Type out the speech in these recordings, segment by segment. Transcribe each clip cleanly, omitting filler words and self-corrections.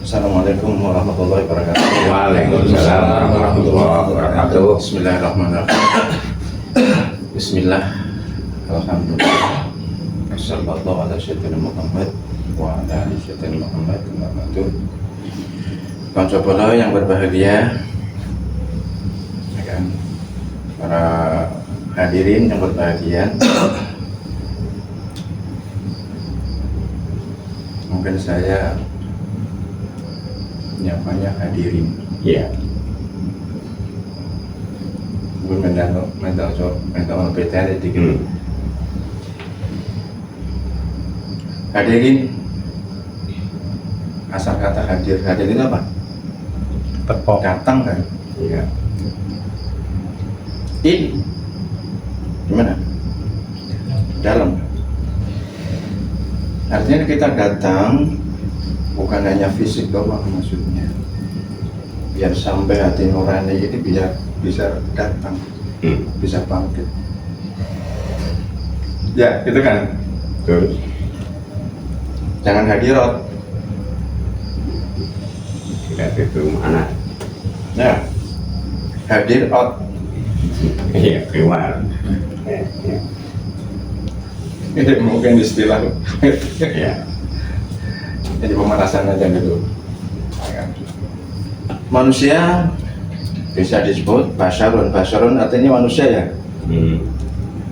Assalamualaikum warahmatullahi wabarakatuh. Waalaikumsalam warahmatullahi wabarakatuh. Bismillahirrahmanirrahim. Bismillah. Alhamdulillah. Wassallallahu ala sayyidina Muhammad wa ala ali sayyidina Muhammad. Kanca-kanca yang berbahagia, ya kan? Para hadirin yang berbahagia. Mungkin saya nyapanya hadirin. Iya. Gue mental beda dikit. Hadirin, asal kata hadirin apa? Tepok. Datang kan? Iya. In gimana? Dalam. Artinya kita datang bukan hanya fisik doang maksudnya, biar sampai hati nurani ini bisa datang, bisa bangkit. Ya, gitu kan? Terus Jangan hadirat. tidak itu mana? Ya, hadir out. Iya, keluar. Ini mungkin istilah. Iya. Jadi pemanasan aja gitu. Manusia bisa disebut basarun. Basarun artinya manusia ya.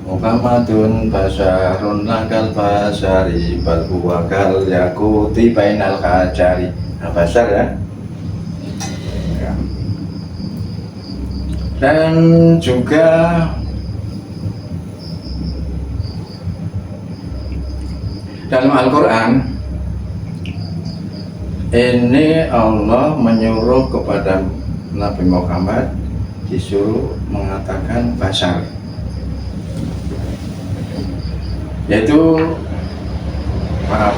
Muhammadun basarun lakal basari bal huwa kal yakuti bainal hajari. Nah, basar ya. Dan juga dalam Al-Quran ini Allah menyuruh kepada Nabi Muhammad disuruh mengatakan basar, yaitu maaf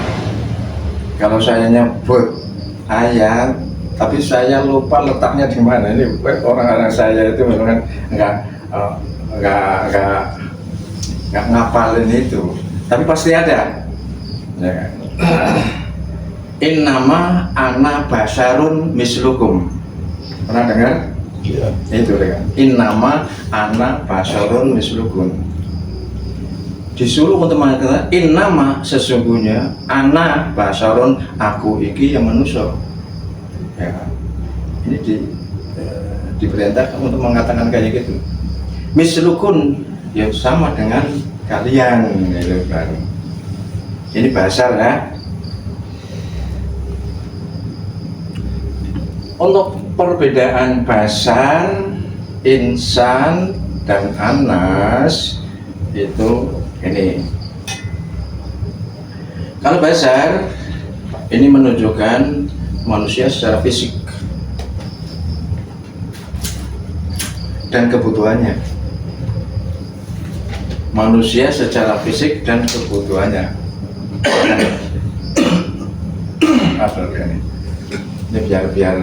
kalau saya nyebut ayat tapi saya lupa letaknya di mana. Ini orang-orang saya itu memang nggak ngapalin itu, tapi pasti ada. Ya kan? Innama ana basarun mislukum. Pernah dengar? Iya. Itu kan. Innama ana basarun mislukum. Disuruh untuk mengatakan innama sesungguhnya ana basarun aku iki yang manusia. Ya kan? Ini diperintahkan untuk mengatakan kayak gitu. Mislukun ya sama dengan kalian gitu kan. Ini basar ya. Untuk perbedaan basar, insan dan anas itu ini. Kalau basar ini menunjukkan manusia secara fisik dan kebutuhannya. Manusia secara fisik dan kebutuhannya. Apa ini? Ini biar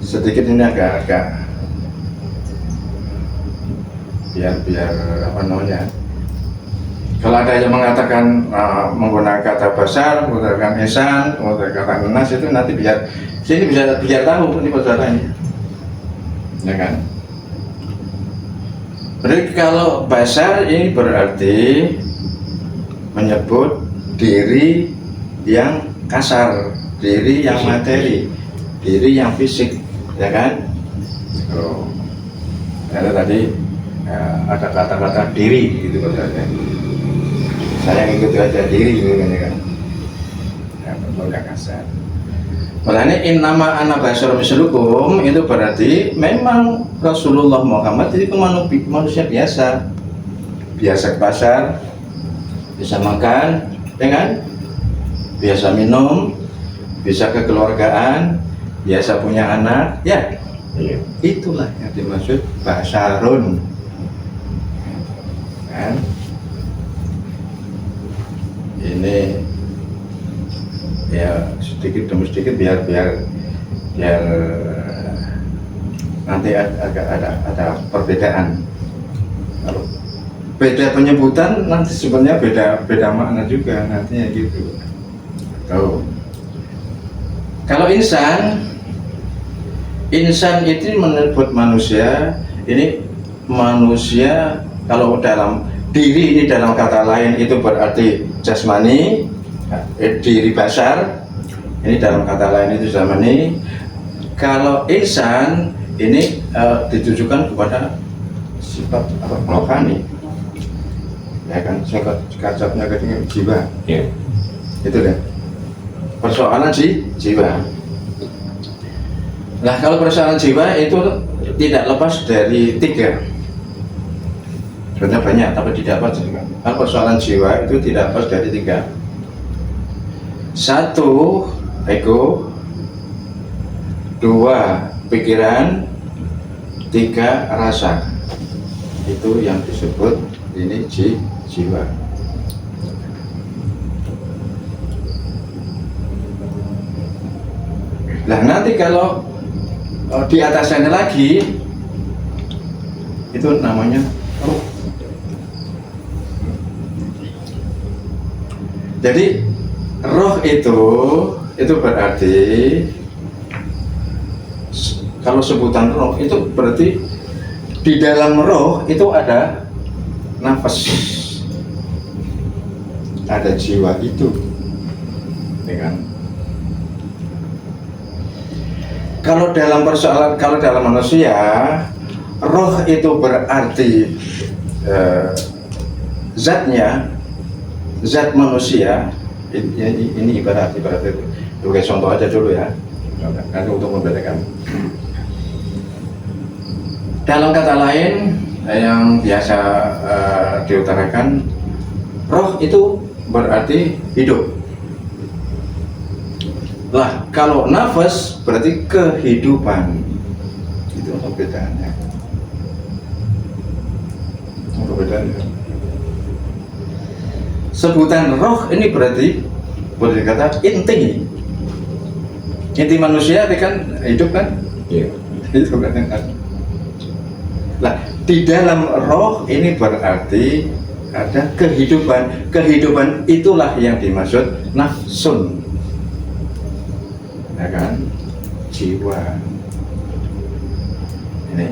sedikit ini agak biar apa namanya? Kalau ada yang mengatakan menggunakan kata basar, menggunakan insan, menggunakan kata nas itu nanti biar sini biar tahu ini perbedaannya, ya kan? Berarti kalau basar ini berarti menyebut diri yang kasar, diri yang materi, diri yang fisik, ya kan? Oh, ada tadi ada kata-kata diri gitu maksudnya. Saya ngikut aja diri gitu kan? Ya, betul kasar. Makanya innama ana basarun mislukum itu berarti memang Rasulullah Muhammad itu manusia biasa basar, bisa makan, ya kan? Biasa minum, bisa kekeluargaan, biasa punya anak, ya. Iya. Itulah yang dimaksud basarun, kan? Ini ya sedikit demi sedikit biar nanti ada perbedaan. Kalau beda penyebutan nanti sebenarnya beda makna juga nantinya gitu. Tahu? Kalau insan itu menyebut manusia, ini manusia kalau dalam diri ini dalam kata lain itu berarti jasmani, diri basar, ini dalam kata lain itu jasmani. Kalau insan ini ditujukan kepada sifat rohani, ya kan, kacapnya ke jiwa, Ya. itu deh persoalan jiwa. Nah, kalau persoalan jiwa itu tidak lepas dari 3. Sebenarnya banyak, tapi tidak lepas juga. Kalau persoalan jiwa itu tidak lepas dari 3. 1, ego. 2, pikiran. 3, rasa. Itu yang disebut ini jiwa. Nah, nanti kalau di atasnya lagi itu namanya ruh. Jadi roh itu berarti kalau sebutan roh itu berarti di dalam roh itu ada nafas, ada jiwa itu, ya kan? Kalau dalam manusia, roh itu berarti zat manusia. Ini ibarat itu. Sebagai contoh aja dulu ya, nanti untuk membedakan. Dalam kata lain yang biasa diutarakan, roh itu berarti hidup. Lah, kalau nafas berarti kehidupan. Itu perbedaannya. Sebutan roh ini berarti boleh dikata inti. Inti manusia itu kan hidup kan? Iya. Itu kan. Lah, di dalam roh ini berarti ada kehidupan. Kehidupan itulah yang dimaksud nafsun. Ya kan, jiwa ini.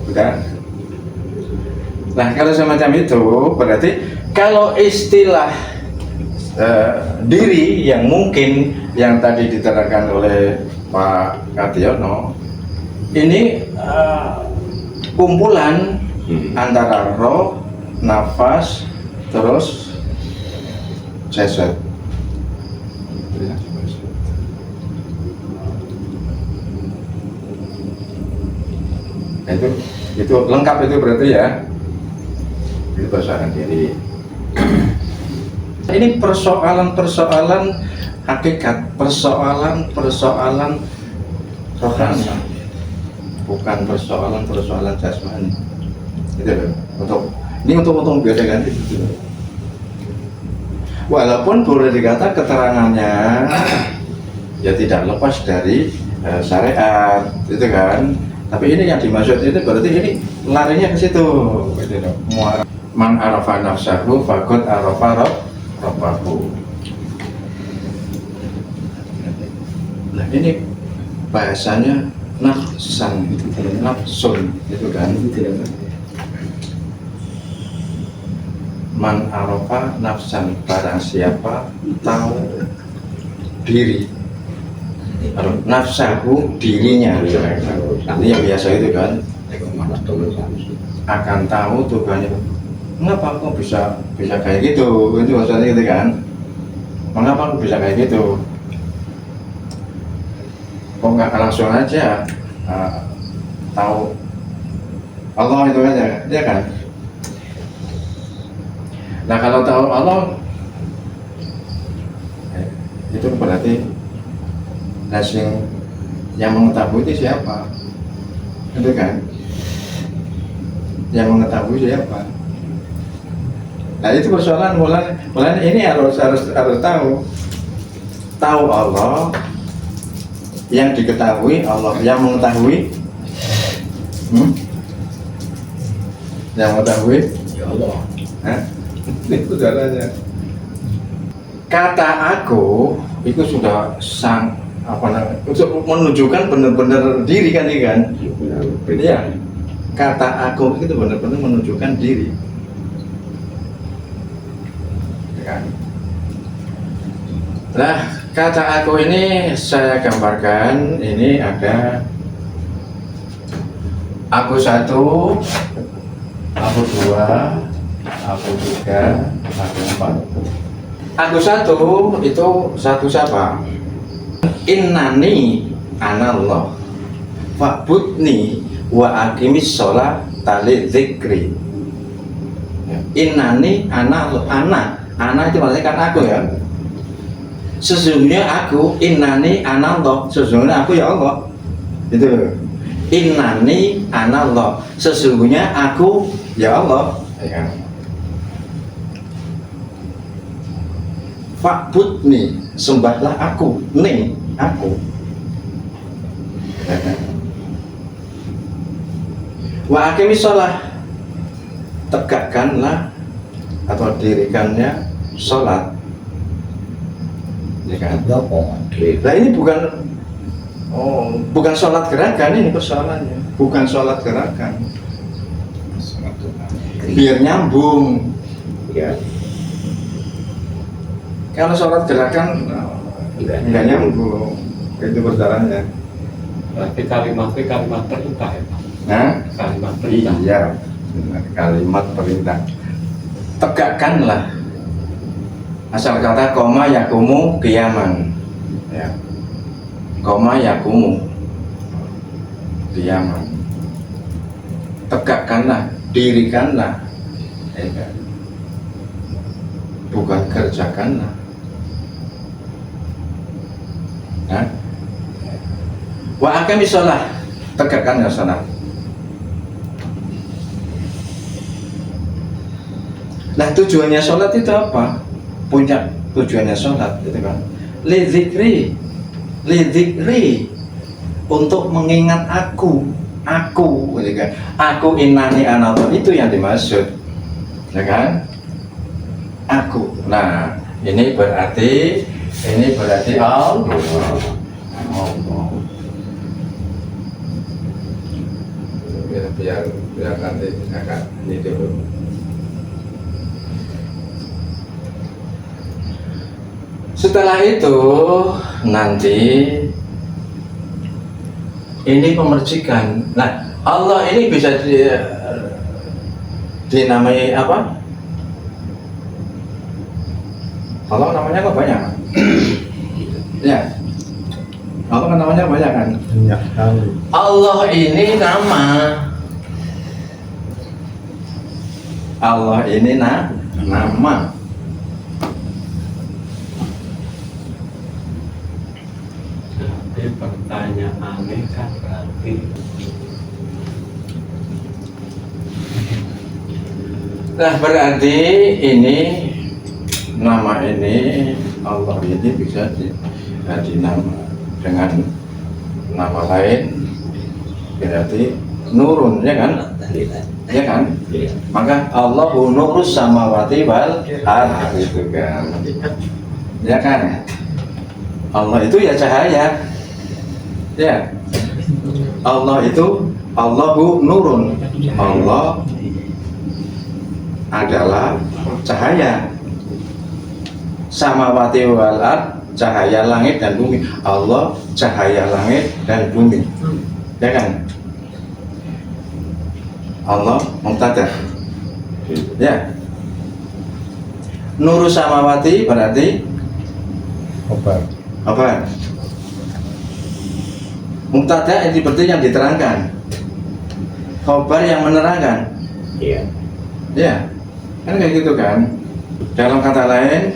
Bukan? Nah, kalau semacam itu berarti kalau istilah diri yang mungkin yang tadi diterangkan oleh Pak Kadiono ini kumpulan antara roh, nafas, terus jasad. Itu lengkap itu berarti ya. Itu persoalan diri. Ini persoalan hakikat, persoalan rohani, bukan persoalan jasmani. Itu untuk membedakan itu. Walaupun boleh dikata keterangannya ya tidak lepas dari syariat, itu kan. Tapi ini yang dimaksud itu berarti ini larinya ke situ. Man arafa nafsahu faqad arafa rabbahu. Nah, ini bahasanya nafsan, nafsun itu kan. Man arafa nafsan, barang siapa tahu diri, nafsahu dirinya, artinya biasa itu kan, akan tahu Tuhannya. Mengapa kok bisa kayak gitu? Itu maksudnya gitu kan. Mengapa kok bisa kayak gitu? Kok nggak langsung aja tahu Allah itu aja, ya kan? Nah, kalau tahu Allah itu berarti yang mengetahui itu siapa? Itu kan? Yang mengetahui siapa? Nah, itu persoalan mulai ini harus tahu Allah, yang diketahui Allah, yang mengetahui yang mengetahui Ya Allah. itu caranya. kata aku itu sudah untuk menunjukkan benar-benar diri kan ini kan. Iya, kata aku itu benar-benar menunjukkan diri. Kan? Nah, kata aku ini saya gambarkan, ini ada aku 1, aku 2, aku 3, aku 4. Aku 1 itu satu siapa? Innani anallah fa'budni wa aqimis sholat tali dzikri. Innani ana itu maksudnya kan aku ya. Sesungguhnya aku, innani anallah, sesungguhnya aku ya Allah. Itu. Innani anallah, sesungguhnya aku ya Allah. Ya. Fa'budni, sembahlah aku, nih aku. Wa aqimis sholat, tegakkanlah atau dirikannya sholat. Ya kan? Nah ini bukan sholat gerakan, ini persoalannya. Bukan sholat gerakan. Biar nyambung. Ya. Kalau sholat gerakan nggak nyambung, itu persoalannya. Berarti kalimat perintah ya Pak? Nah, Kalimat perintah. iya, benar, kalimat perintah. Tegakkanlah. Asal kata koma yakumu qiyaman. Ya. Koma yakumu qiyaman. Tegakkanlah, dirikanlah. Ya. Bukan kerjakanlah. Nah. Wa aqamis shalah, tegakkan salat. Nah, tujuannya sholat itu apa? Punya tujuannya sholat itu kan. Li dzikri, untuk mengingat aku, gitu kan. Aku innani anallah, itu yang dimaksud, ya kan? Aku. Nah, ini berarti Allah. Biar nanti akan ini dulu. Setelah itu nanti ini pemercikan. Nah, Allah ini bisa dinamai apa? Allah namanya kok banyak? Ya. Allah kan namanya banyak kan? Banyak kali. Allah ini nama. Allah ini nama. Jadi pertanyaannya kan berarti Nah, berarti ini nama ini Allah ini bisa dinama dengan nama lain, berarti nurun, ya kan? Ya kan? Maka Allahu nurus samawati wal ardh, itu kan? Ya kan? Allah itu ya cahaya. Ya. Allah itu Allahu nurun. Allah adalah cahaya. Samawati wal ardh, cahaya langit dan bumi. Allah cahaya langit dan bumi. Ya kan? Allah mubtada. Ya. Nuru samawati berarti apa? Mubtada itu berarti yang diterangkan. Khobar yang menerangkan. Iya. Ya. Kan kayak gitu kan. Dalam kata lain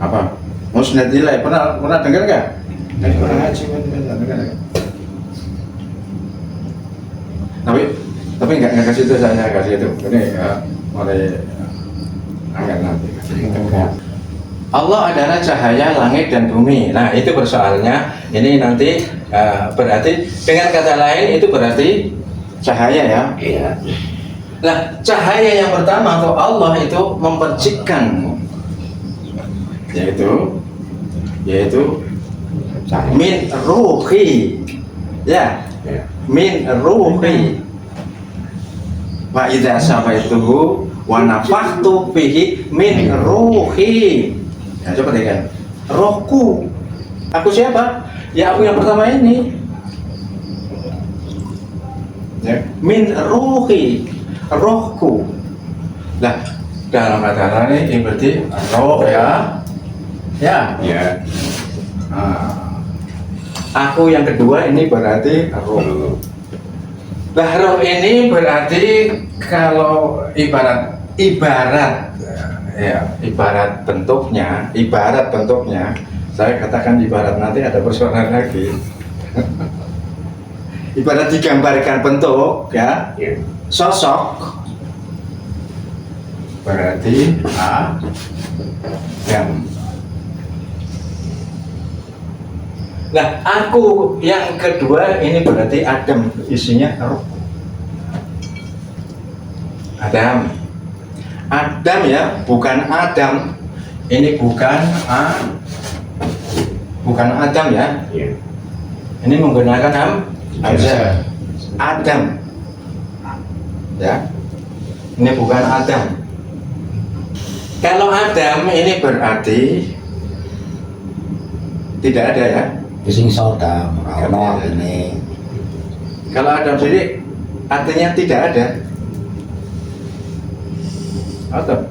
apa? Musnad nilai pernah dengar nggak? Pernah ngaji pernah dengar nggak? Tapi nggak kasih itu, saya kasih itu. Ini oleh angkat nanti. Allah adalah cahaya langit dan bumi. Nah, itu persoalannya. Ini nanti berarti dengan kata lain itu berarti cahaya ya. Iya. Nah, cahaya yang pertama atau Allah itu mempercikkan, yaitu min ruhi, ya, Ya. min ruhi. Wa idza safaituhu wa nafakhtu fihi min ruhi. Nah, coba perhatikan. Rohku. Aku siapa? Ya, aku yang pertama ini. Ya. Min ruhi, rohku. Nah, dalam kata ini berarti roh ya. Ya. Ya. Nah, aku yang kedua ini berarti roh. Nah, roh ini berarti kalau ibarat bentuknya, saya katakan ibarat, nanti ada persoalan lagi. Ibarat digambarkan bentuk, ya, Ya. sosok, berarti Adam. Nah, aku yang kedua ini berarti Adam, isinya roh. Adam, ya, bukan Adam. Ini bukan Adam ya. Ya. Ini menggunakan hamzah. Adam, ya. Ini bukan Adam. Kalau Adam ini berarti tidak ada ya. Sing soda, ono ini. Kalau Adam sendiri artinya tidak ada. Atau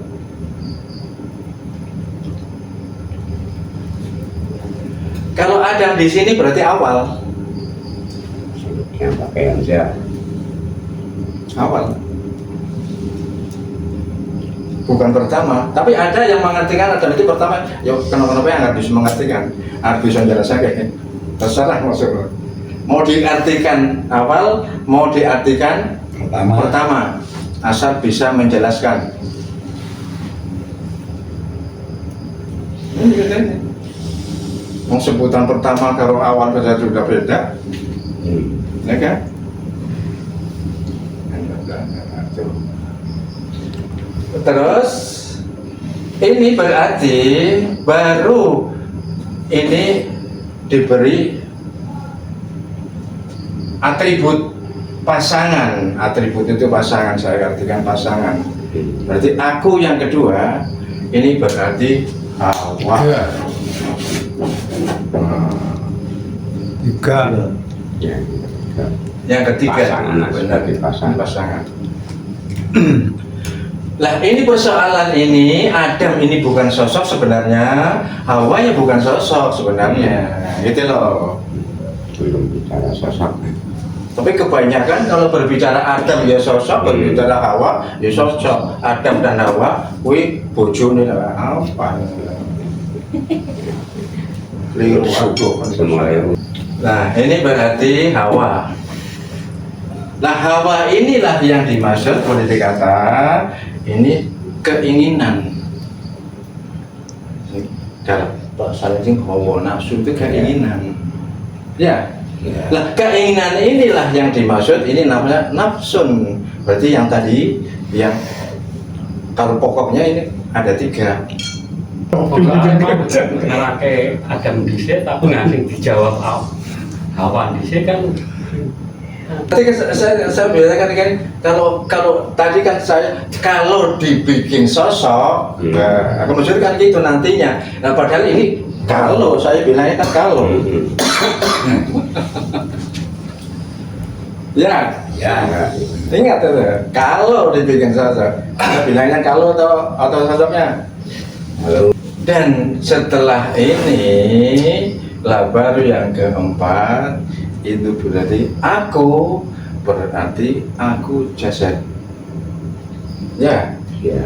kalau Adam di sini berarti awal. Yang pakai hamzah. Awal. Bukan pertama, tapi ada yang mengartikan Adam itu pertama. Ya kenapa yang harus mengartikan? Harus bisa menjelaskan. Terserah maksudnya. Mau diartikan awal, mau diartikan pertama, asal bisa menjelaskan. Ini bedanya. Sebutan pertama kalau awal saja sudah beda, ya kan? Terus ini berarti baru ini diberi atribut pasangan. Atribut itu pasangan, saya artikan pasangan. Berarti aku yang kedua ini berarti Hawa. Tiga. Ya. Yang ketiga Pasangan, sebagai pasangan. Lah ini persoalan ini, Adam ini bukan sosok sebenarnya, Hawa ya bukan sosok sebenarnya, gitu loh. Belum bicara sosok. Tapi kebanyakan kalau berbicara Adam ya sosok, berbicara Hawa ya sosok. Adam dan Hawa, wih bojone lah apa? Keliru aku. Semua yang Nah ini berarti Hawa. Nah Hawa inilah yang dimaksud boleh dikata ini keinginan. Dalam bahasa Latin Hawa nafsu itu keinginan. Ya. Nah keinginan inilah yang dimaksud, ini namanya nafsun. Berarti yang tadi yang kalau pokoknya ini ada tiga. Pokoknya mau ngerake Adam dhisik tapi ngasih dijawab Hawa dhisik kan. Ketika saya bilang kan kalau tadi kan saya kalau dibikin sosok, nah, aku maksud kan gitu nantinya. Nah padahal ini kalau saya bilangnya kan kalau. Ya, ingat itu kalau dibikin sosok. Saya bilangnya kalau atau sosoknya. Dan setelah ini lah baru yang keempat itu berarti aku jasad. Ya. ya.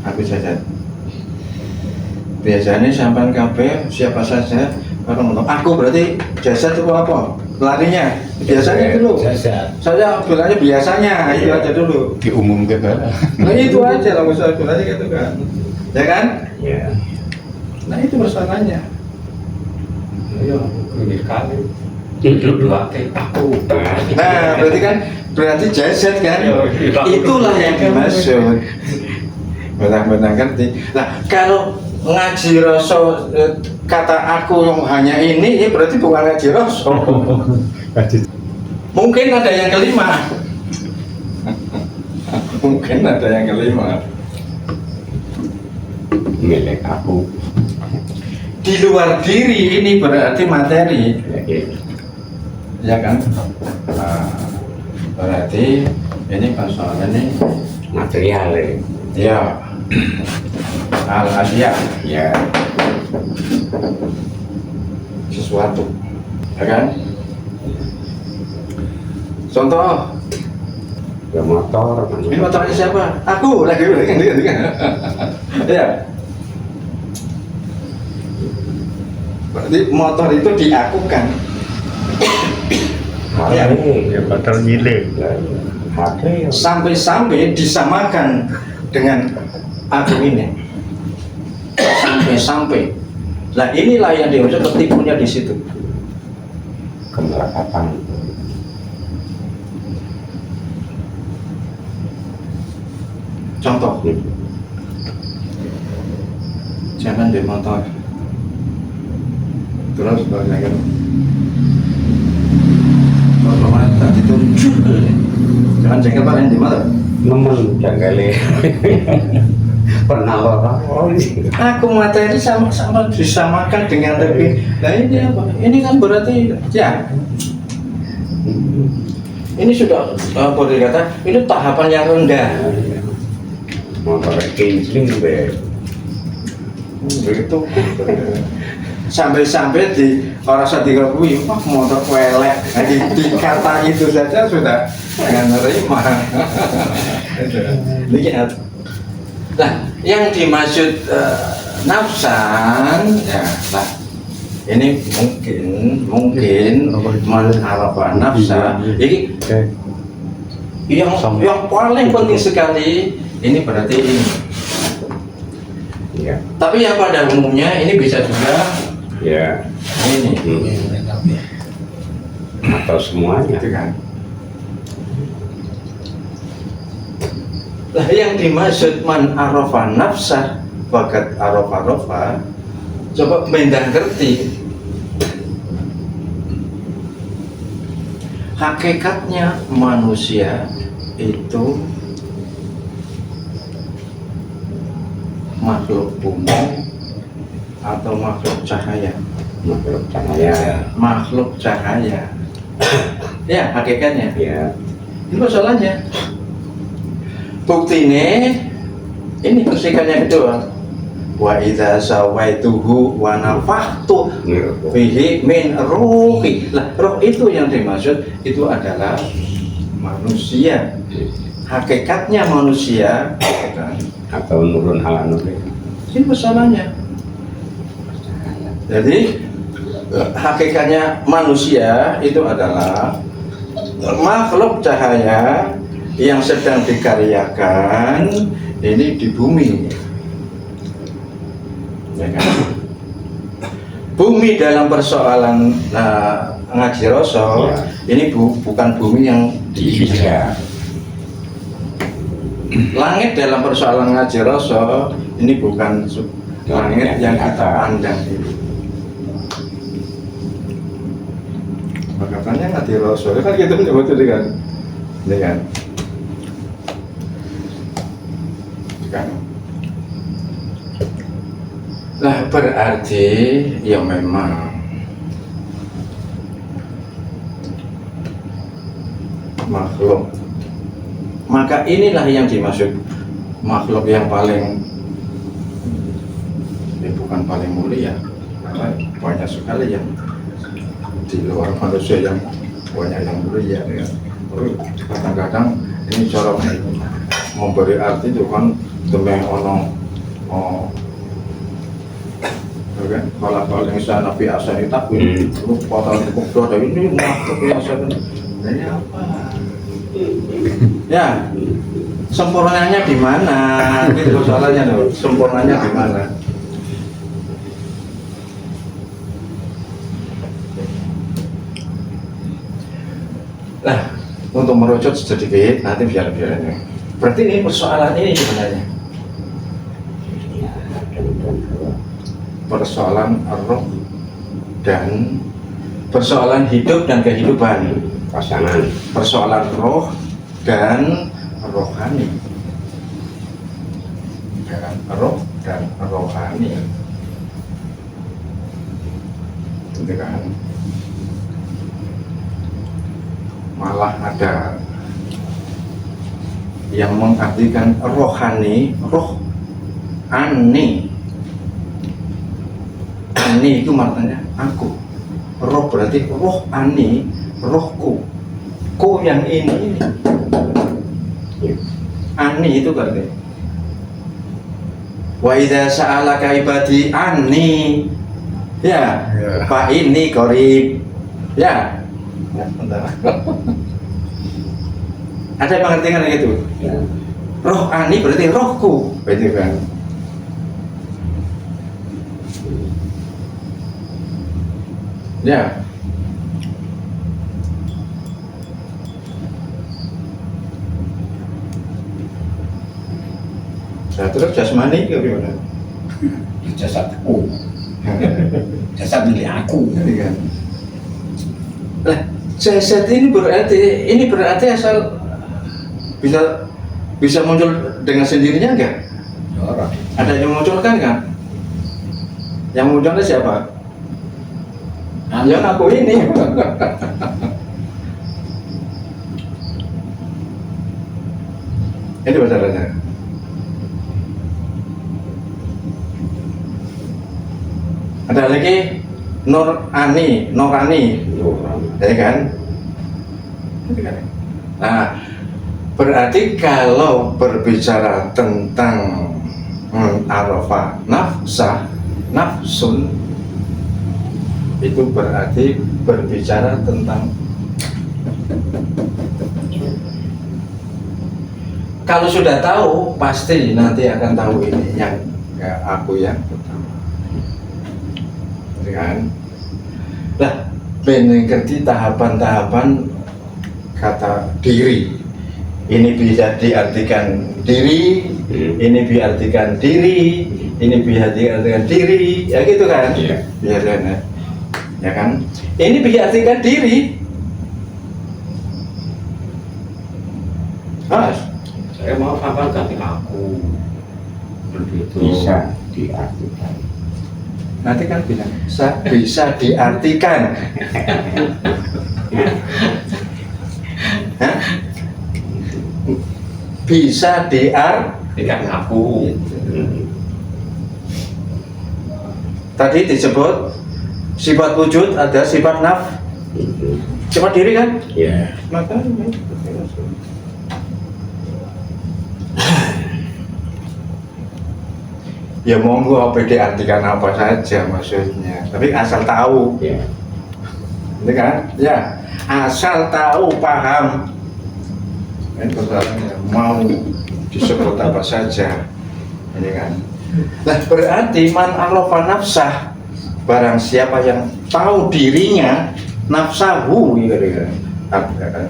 Aku jasad. Biasanya sampai KB siapa saja kalau ngomong aku berarti jasad itu apa? Larinya biasanya dulu. Saya bilangnya biasanya itu aja dulu. Diumumkan kan? Nah itu aja lah saya bilangnya gitu kan. Ya kan? Ya. Nah itu masalahnya. Iya, ini kali. Dua aku. Nah berarti jasad kan? Itulah yang dimaksud. Benar-benar ngerti. Nah kalau ngaji rasa kata aku yang hanya ini, ya berarti bukan ngaji rasa. Mungkin ada yang kelima. Mungkin ada yang kelima. Milik aku. Di luar diri ini berarti materi, ya kan? Nah, berarti ini persoalannya Material ya al-asya, ya. sesuatu, ya kan? Contoh, Ya motor. ini motornya siapa? Aku lagi kan? Ya. Berarti motor itu diakukan. Ya. Ya motor milik. HP. Sampai-sampai disamakan dengan aku ini. Sampai-sampai. Nah inilah yang dimaksud ketipunya di situ. Kemelekatan. Contoh, jangan di motor. Terus bagaimana? Kalau mana tadi tunjuk, jangan jengkel pada yang di motor. Nemen jangkale. Pernah orang. Aku materi sama-sama disamakan dengan lebih. Nah ini apa? Ini kan berarti ya. Ini sudah boleh dikata itu tahapan yang rendah. Motor kincling be. Begitu. Sampai-sampai di orang sadikal kuwi, wah motor welek. Di kata itu saja sudah nggak nerima. Lihat. Nah, yang dimaksud nafsan, ya, nah, ini mungkin mengharapan nafsa. Jadi yang paling penting sekali ini berarti ini. Ya. Tapi yang pada umumnya ini bisa juga Ya. ini. Atau semuanya. Gitu kan. Nah, yang dimaksud man arafa nafsah bakat arafa coba mendah ngerti hakikatnya manusia itu makhluk bumi atau makhluk cahaya. Makhluk cahaya. Makhluk cahaya. Ya, hakikatnya. Ya. Ini masalahnya. Buktinya ini persikannya kedua. Wa idza sawaituhu wa nafakhtu fihi min ruhi. Lah, roh itu yang dimaksud itu adalah manusia. Hakikatnya manusia Atau nurun ala nurun. ini masalahnya. Jadi hakikatnya manusia itu adalah makhluk cahaya yang sedang dikaryakan ini di bumi, ya kan? Bumi dalam persoalan ngaji rasa ini bukan bumi yang diinjak. Langit dalam persoalan ngaji rasa ini bukan langit yang kita pandang ini. Makanya ngaji rasa kan kita menyebut itu kan, ini kan. Nah berarti ya memang makhluk, maka inilah yang dimaksud makhluk yang paling bukan paling mulia, karena banyak sekali yang di luar manusia yang banyak yang mulia ya. Kadang-kadang ini cara memberi arti itu kan demi ono kan kalau insya Nabi Hasan itu takwil terus potong kubro dari ini Nabi Hasan ini apa ya sempurnanya di mana gitu soalnya loh, sempurnanya di mana Nah, untuk merucut sedikit nanti biar ini. Berarti ini persoalan ini sebenarnya. Persoalan roh dan persoalan hidup dan kehidupan. pasangan. Persoalan roh dan rohani. Dan roh dan rohani. Gitu kan. Malah ada yang mengartikan rohani, roh ani. Ani itu maknanya aku. Roh berarti roh ani, rohku. Ku yang ini. Ani itu berarti. Wa idza sa'alaka ibadi anni. Ya, Pak ini qorib. Ya. Ya, bentar. Ada yang mengertikan gitu? Ya. Roh ani berarti rohku, begitu kan? Ya. Nah, terus jasmani itu gimana? Jasadku, jasad milik aku. Jadi kan. Lah, jasad ini berarti asal bisa muncul dengan sendirinya enggak? Orang. Ada yang munculkan kan? Yang munculnya siapa? Yang aku ini. Ini masalahnya. Ada lagi Nurani, ya kan? Nah, berarti kalau berbicara tentang arafah nafsah, nafsun, itu berarti berbicara tentang, kalau sudah tahu pasti nanti akan tahu ini yang ya, aku yang pertama, kan? Nah, mengikuti tahapan-tahapan kata diri. Ini bisa diartikan diri, ini diartikan diri, ini bisa diartikan diri, ya gitu kan? Iya. Biasanya, ya kan? Ini bisa diartikan diri. Mas, Saya mau apa ganti aku. Begitu. Bisa diartikan. nanti kan bilang bisa diartikan. Hah? Bisa Tidak aku. tadi disebut sifat wujud, ada sifat sifat diri kan? Ya. Makanya ya monggo apa diartikan apa saja maksudnya, tapi asal tahu, Ya. ini kan? Ya, asal tahu, paham. Ini persoalannya mau disebut apa saja, ini kan? Nah, berarti man arafa nafsah, barang siapa yang tahu dirinya, nafsahu, gitu kan?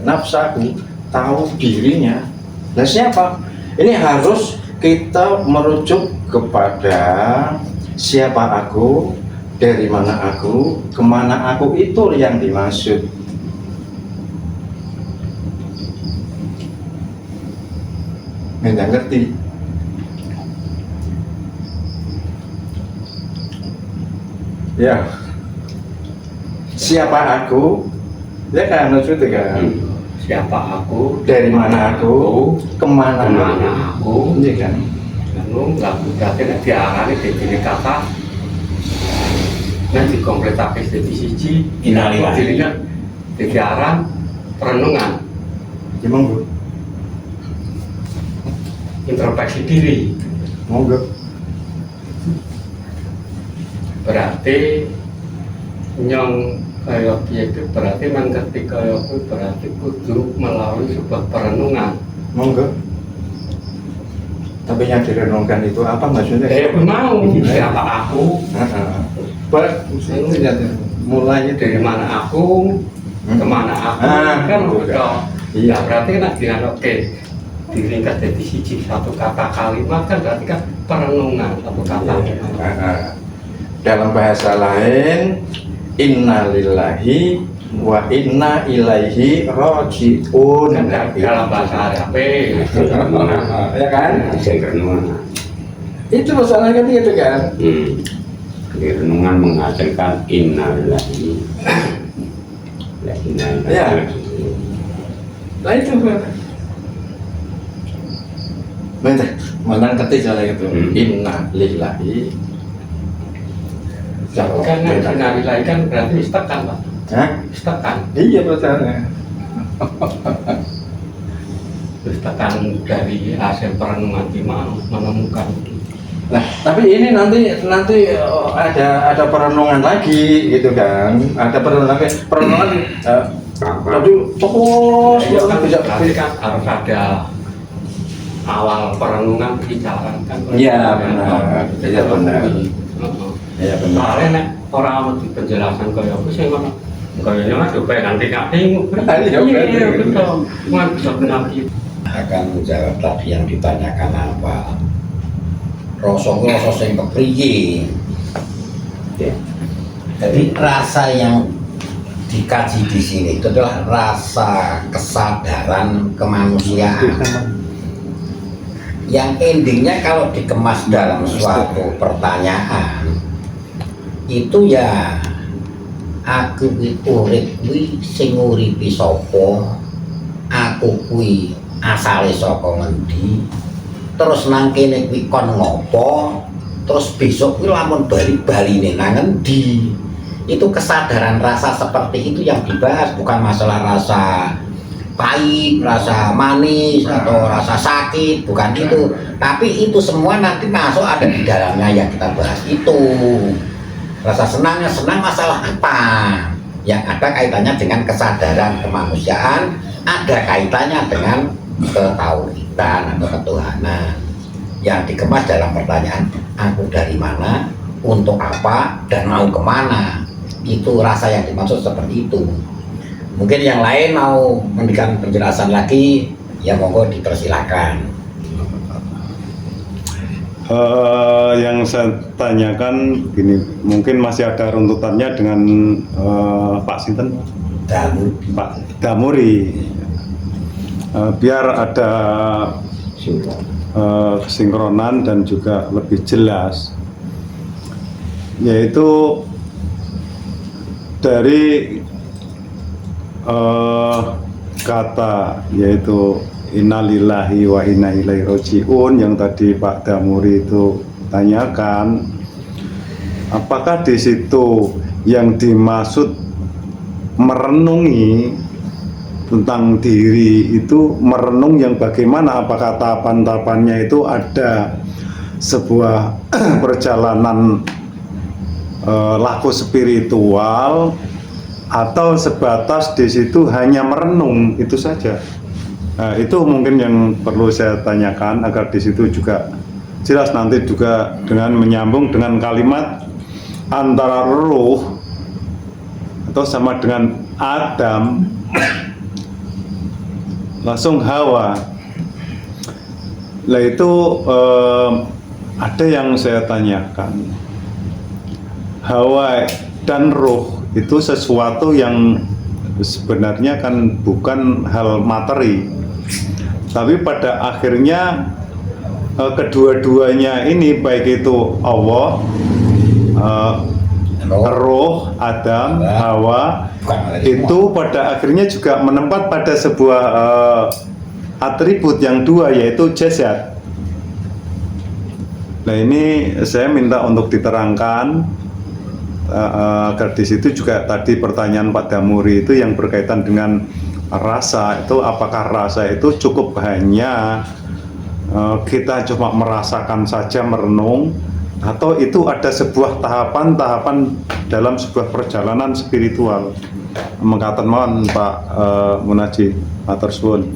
Nafsahu, tahu dirinya. Nah, siapa? Ini harus kita merujuk kepada siapa aku, dari mana aku, kemana aku, itu yang dimaksud. Nggak ngerti. Ya, siapa aku? Ya kan, maksudnya kan. Siapa aku? Dari mana aku, kemana Kemana aku? Iya kan? Lalu lagu berarti nek diarani dene kata nek dikompletake dadi siji Innalillahi. dirinya dadi aran perenungan Ya monggo, introspeksi diri monggo. berarti nyong kaya piye itu berarti man ketika kaya kuwi berarti kudu melalui sebuah perenungan Monggo. Tapi yang direnungkan itu apa maksudnya? aku mau siapa aku Mulainya dari mana aku kemana aku kan udah iya berarti kan dengan oke diringkas jadi siji satu kata kalimat kan berarti kan perenungan satu kata Dalam bahasa lain, innalillahi wa inna ilaihi raji'un. kan dalam bahasa Arab Ya kan? Saya renungan. Itu masalahnya kan gitu kan? Di renungan menghasilkan innalillahi la ilaha Ya. illallah. Nah itu Bentar, menang ketik soalnya itu inna lillahi. kan nilai kan berarti istakan Pak Hah? istakan Iya pertanyaannya. istakan dari hasil perenungan gimana menemukan Nah, tapi ini nanti ada perenungan lagi gitu kan? Ada perenungan tapi terus ya kan bisa berarti kan harus ada awal perenungan bicara kan Iya benar, iya benar, iya benar. soalnya nek orang di penjelasan kayak apa sih ngono kayaknya mah coba nanti bingung iya betul nggak bisa benar gitu Akan menjawab tadi yang ditanyakan apa. Rasa sing kepriye. Ya. Jadi rasa yang dikaji di sini itu adalah rasa kesadaran kemanusiaan. Yang endingnya kalau dikemas dalam suatu pertanyaan itu ya aku kuwi urip kuwi sing nguripi sapa, aku kuwi asale saka ngendi, terus nang kene kuwi kon ngopo, terus besok kuwi lamun bali-baline nang ngendi. Itu kesadaran rasa seperti itu yang dibahas, bukan masalah rasa pahit, rasa manis atau rasa sakit, bukan itu. Tapi itu semua nanti masuk ada di dalamnya yang kita bahas itu. Rasa senangnya senang masalah apa? Yang ada kaitannya dengan kesadaran kemanusiaan, ada kaitannya dengan ketauhidan atau ketuhanan. Yang dikemas dalam pertanyaan, aku dari mana, untuk apa, dan mau kemana. Itu rasa yang dimaksud seperti itu. Mungkin yang lain mau memberikan penjelasan lagi, ya monggo dipersilakan. Yang saya tanyakan gini, mungkin masih ada runtutannya dengan Pak Sinten, Pak Damuri, biar ada kesinkronan dan juga lebih jelas, yaitu dari kata yaitu innalillahi wa inna ilaihi raji'un yang tadi Pak Damuri itu tanyakan, apakah di situ yang dimaksud merenungi tentang diri itu merenung yang bagaimana, apakah tahapan-tahapannya itu ada sebuah perjalanan laku spiritual atau sebatas di situ hanya merenung itu saja. Nah, itu mungkin yang perlu saya tanyakan agar di situ juga jelas, nanti juga dengan menyambung dengan kalimat antara ruh atau sama dengan Adam langsung Hawa. Lah itu ada yang saya tanyakan, Hawa dan ruh itu sesuatu yang sebenarnya kan bukan hal materi, tapi pada akhirnya kedua-duanya ini, baik itu Allah, roh, Adam, Hawa, itu pada akhirnya juga menempat pada sebuah atribut yang dua, yaitu jasad. Nah ini saya minta untuk diterangkan agar di situ juga tadi pertanyaan Pak Damuri itu yang berkaitan dengan rasa itu, apakah rasa itu cukup hanya kita cuma merasakan saja, merenung, atau itu ada sebuah tahapan-tahapan dalam sebuah perjalanan spiritual. Mengatakan mohon Pak Munaji matur suwun.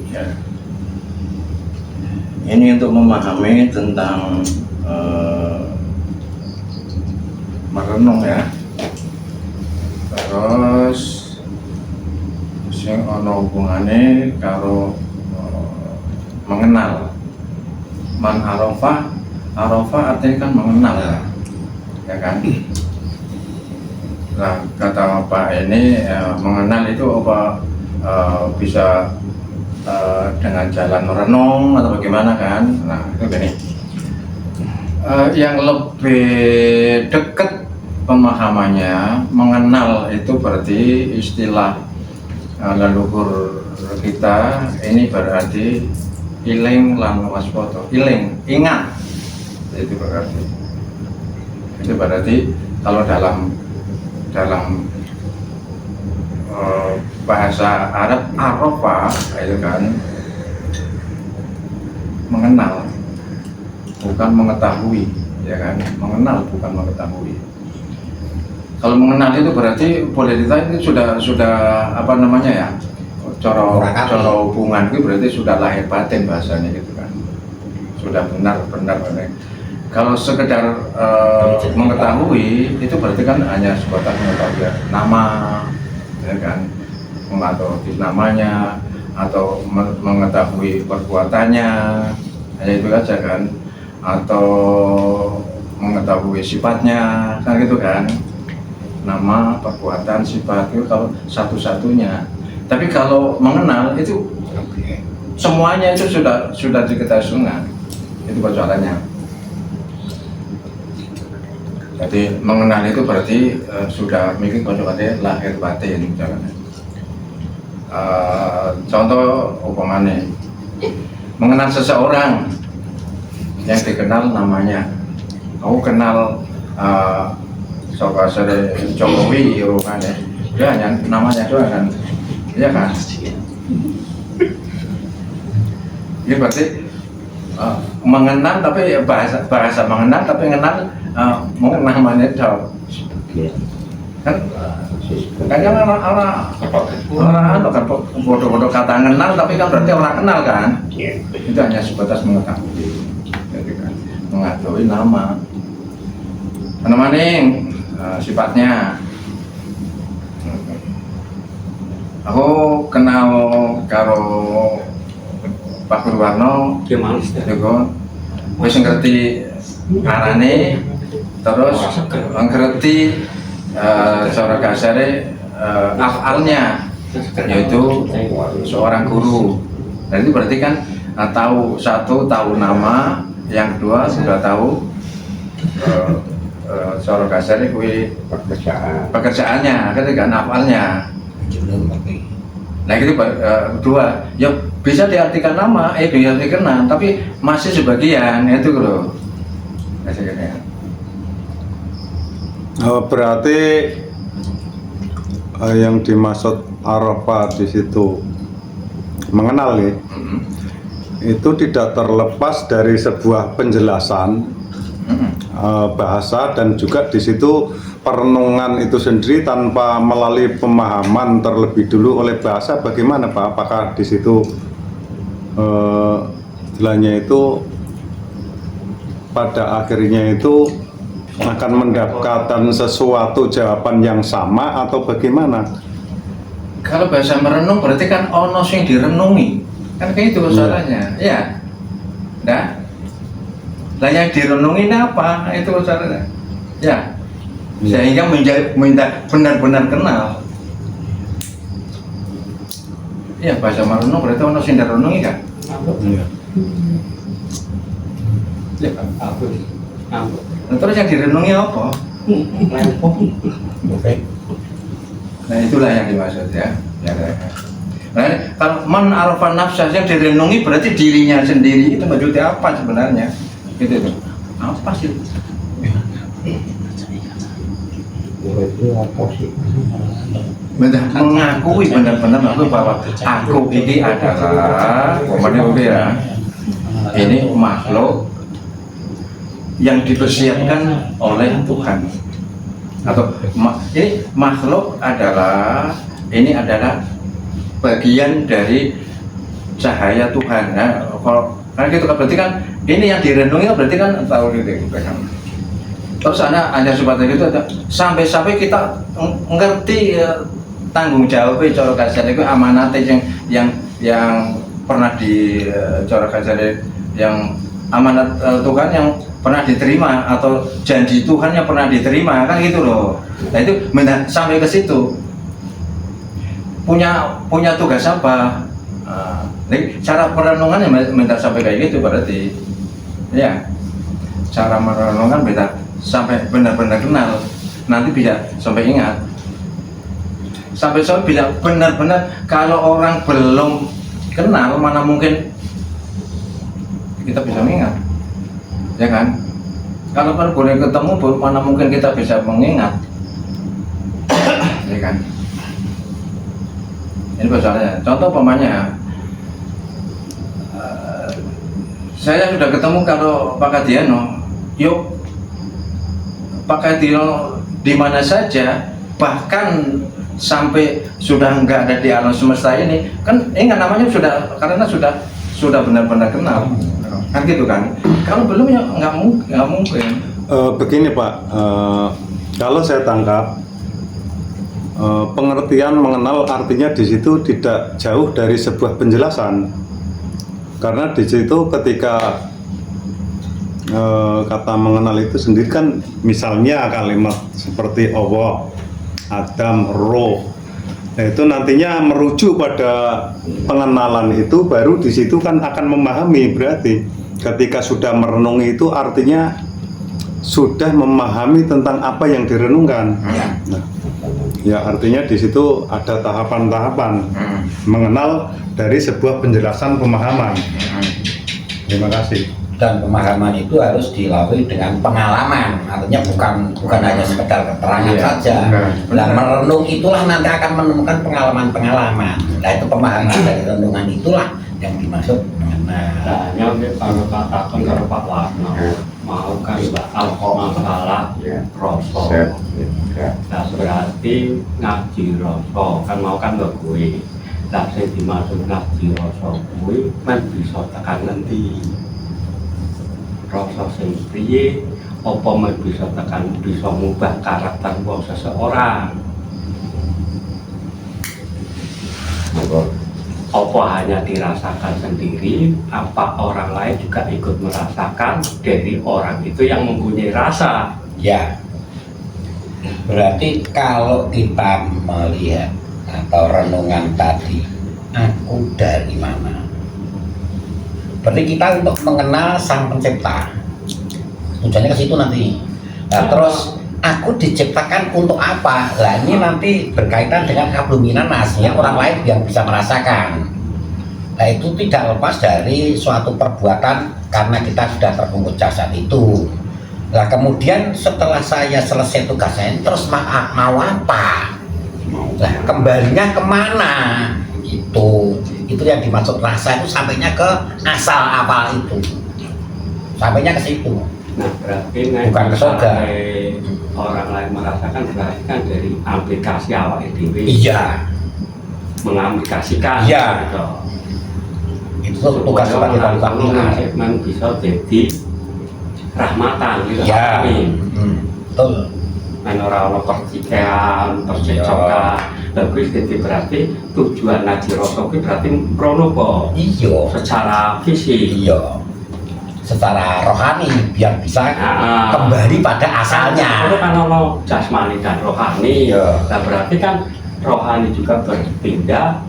Ini untuk memahami tentang merenung ya. Terus ono hubungane karo mengenal. Man arafah, arafah artinya kan mengenal, ya kan? Nah, kata Pak ini mengenal itu apa bisa dengan jalan renung atau bagaimana kan? Nah, itu gini. Yang lebih dekat pemahamannya mengenal itu berarti istilah leluhur kita ini berarti iling lan waspoto, iling, ingat, itu berarti kalau dalam bahasa Arab arafah itu kan mengenal, bukan mengetahui, ya kan? Mengenal bukan mengetahui. Kalau mengenal itu berarti boleh ditanya itu sudah apa namanya ya? Cara hubungan itu berarti sudah lahir batin bahasanya gitu kan, sudah benar. Kalau sekedar mengetahui itu berarti kan hanya sebatas mengetahui nama, ya kan, mengetahui namanya atau mengetahui perbuatannya, hanya itu aja kan, atau mengetahui sifatnya kan gitu kan, nama, perbuatan, sifat itu kalau satu-satunya. Tapi kalau mengenal itu semuanya itu sudah diketahui sunat, itu bocorannya. Jadi mengenal itu berarti sudah mikir bocorannya lahir batin. Contoh umpamanya mengenal seseorang yang dikenal namanya. Aku kenal Saudara Jokowi, kan ya, dia hanya namanya doang kan. Iya kan? Ini berarti mengenal tapi bahasa mengenal tapi mengenal mau namanya tahu. Kan kayaknya orang kan bodoh-bodoh kata kenal tapi kan berarti orang kenal kan? Itu hanya sebatas mengetahui. Jadi kan mengetahui nama. Maning sifatnya. Aku kenal karo Pak Purwarno, Gimana? juga wis ngerti arane, terus ngerti cara kasare afalnya, yaitu seorang guru. Dan itu berarti kan tahu satu, tahu nama, yang kedua sudah tahu cara kasare kuwi pekerjaannya, kan afalnya. Nah itu dua, ya bisa diartikan nama, bisa dikenal, tapi masih sebagian itu loh. Berarti yang dimaksud arafah di situ mengenal ya, itu tidak terlepas dari sebuah penjelasan bahasa dan juga di situ perenungan itu sendiri tanpa melalui pemahaman terlebih dulu oleh bahasa. Bagaimana Pak? Apakah di situ istilahnya itu pada akhirnya itu akan mendapatkan sesuatu jawaban yang sama atau bagaimana? Kalau bahasa merenung berarti kan ono sing direnungi, kan kayak itu masalahnya, ya. Nah, lah yang direnungi apa? Itu masalahnya, ya. Sehingga minta benar-benar kenal. Ya bahasa merenung berarti ono sing direnungi kan? Iya. Ya kan? Nah, terus yang direnungi apa? Nah itulah yang dimaksud ya. Nah, kalau man arafan nafsah yang direnungi berarti dirinya sendiri itu maksudnya apa sebenarnya? Gitu tuh. Apa sih? Mengakui benar-benar aku bahwa aku ini adalah ya, ini makhluk yang dipersiapkan oleh Tuhan, atau ini makhluk adalah bagian dari cahaya Tuhan. Nah, kalau gitu berarti kan ini yang direnungi berarti kan tahu gitu kan. Terus hanya sifatnya gitu sampai kita ngerti tanggung jawab cara kasar itu amanate yang pernah di cara kasar yang amanat Tuhan yang pernah diterima atau janji Tuhan yang pernah diterima kan gitu loh. Nah itu sampai ke situ punya tugas apa? Cara perenungannya minta sampai kayak gitu berarti ya cara merenungkan minta sampai benar-benar kenal, nanti bisa sampai ingat. Sampai saya bilang benar-benar kalau orang belum kenal mana mungkin kita bisa mengingat, ya kan? Kalau boleh ketemu mana mungkin kita bisa mengingat, ya kan? Ini masalahnya. Contoh umpamanya, saya sudah ketemu kalau Pak Kadiano, yuk Pak Kadiano di mana saja, bahkan sampai sudah nggak ada di alam semesta ini, kan ingat namanya sudah karena sudah benar-benar kenal, kan gitu kan? Kalau belum ya nggak mungkin. Begini Pak, kalau saya tangkap pengertian mengenal artinya di situ tidak jauh dari sebuah penjelasan, karena di situ ketika kata mengenal itu sendiri kan misalnya kalimat seperti Allah, Adam, Roh, nah, itu nantinya merujuk pada pengenalan itu, baru di situ kan akan memahami. Berarti ketika sudah merenungi itu artinya sudah memahami tentang apa yang direnungkan. Nah, ya artinya di situ ada tahapan-tahapan mengenal dari sebuah penjelasan pemahaman. Terima kasih. Dan pemahaman itu harus dilalui dengan pengalaman, artinya bukan hanya sekedar keterangan saja. Nah, merenung itulah nanti akan menemukan pengalaman-pengalaman. Nah, itu pemahaman dari renungan itulah yang dimaksud mengenal. Nah, nyampe kalau katakan kalau Pak Warno mau kan masalah rasa. Nah, berarti ngaji rasa kan mau kan gak gue. Nah, saya dimaksud ngaji rasa gue kan bisa tekan nanti. Rasa sing priye apa men bisa tekan bisa mengubah karakter wong seseorang. Apa hanya dirasakan sendiri, apa orang lain juga ikut merasakan dari orang itu yang mempunyai rasa. Ya, berarti kalau kita melihat atau renungan tadi, aku dari mana? Berarti kita untuk mengenal Sang Pencipta, tujuannya ke situ nanti. Nah, terus aku diciptakan untuk apa? Nah, ini nanti berkaitan dengan kabluminan nasnya orang lain yang bisa merasakan. Nah, itu tidak lepas dari suatu perbuatan karena kita sudah terbungkus jasad itu. Nah, kemudian setelah saya selesai tugas saya, terus mau apa? Nah, kembalinya kemana? Itu yang dimaksud rasa itu sampainya ke asal apa itu, sampainya ke situ. Nah, berarti bukan ke surga. Orang lain merasakan berarti kan dari aplikasi awal itu. Iya. Mengaplikasikan. Iya. Gitu. Itu tugas sebagai Tuhan bisa jadi rahmatan gitu. Ya. Betul. Orang percikan, percecokan. Tapi jadi berarti tujuan ngaji rasa itu berarti pronopo. Iya. Secara fisik. Iya. Secara rohani biar bisa kembali pada asalnya. Kalau kan ono jasmani dan rohani. Iya. Nah, berarti kan rohani juga berpindah,